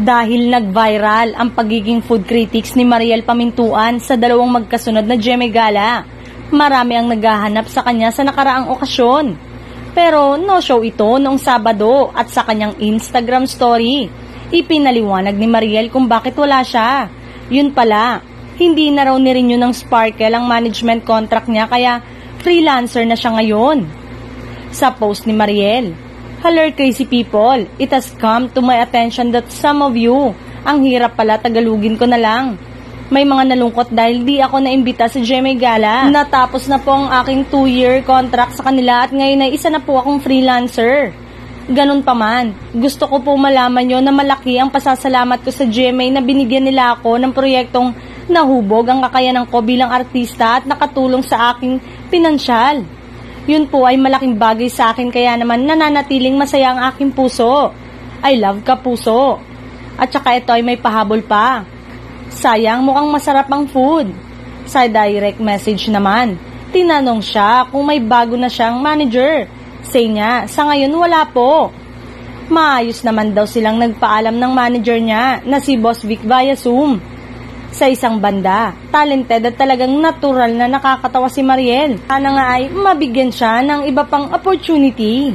Dahil nag-viral ang pagiging food critics ni Mariel Pamintuan sa dalawang magkasunod na GMA Gala, marami ang naghahanap sa kanya sa nakaraang okasyon. Pero no-show ito noong Sabado at sa kanyang Instagram story, ipinaliwanag ni Mariel kung bakit wala siya. Yun pala, hindi na raw ni-renew ng Sparkle ang management contract niya kaya freelancer na siya ngayon. Sa post ni Mariel, "Hello crazy people, it has come to my attention that some of you, ang hirap pala tagalugin ko na lang. May mga nalungkot dahil di ako naimbita sa GMA Gala. Natapos na po ang aking 2-year contract sa kanila at ngayon ay isa na po akong freelancer. Ganun pa man, gusto ko po malaman nyo na malaki ang pasasalamat ko sa GMA na binigyan nila ako ng proyektong nahubog ang kakayanan ko bilang artista at nakatulong sa aking pinansyal. Yun po ay malaking bagay sa akin kaya naman nananatiling masaya ang aking puso. I love ka puso. At saka ito ay may pahabol pa. Sayang mukhang masarap ang food." Sa direct message naman, tinanong siya kung may bago na siyang manager. Say niya, sa ngayon wala po. Maayos naman daw silang nagpaalam ng manager niya na si Boss Vic via Zoom. Sa isang banda, talented at talagang natural na nakakatawa si Mariel. Sana nga ay mabigyan siya ng iba pang opportunity.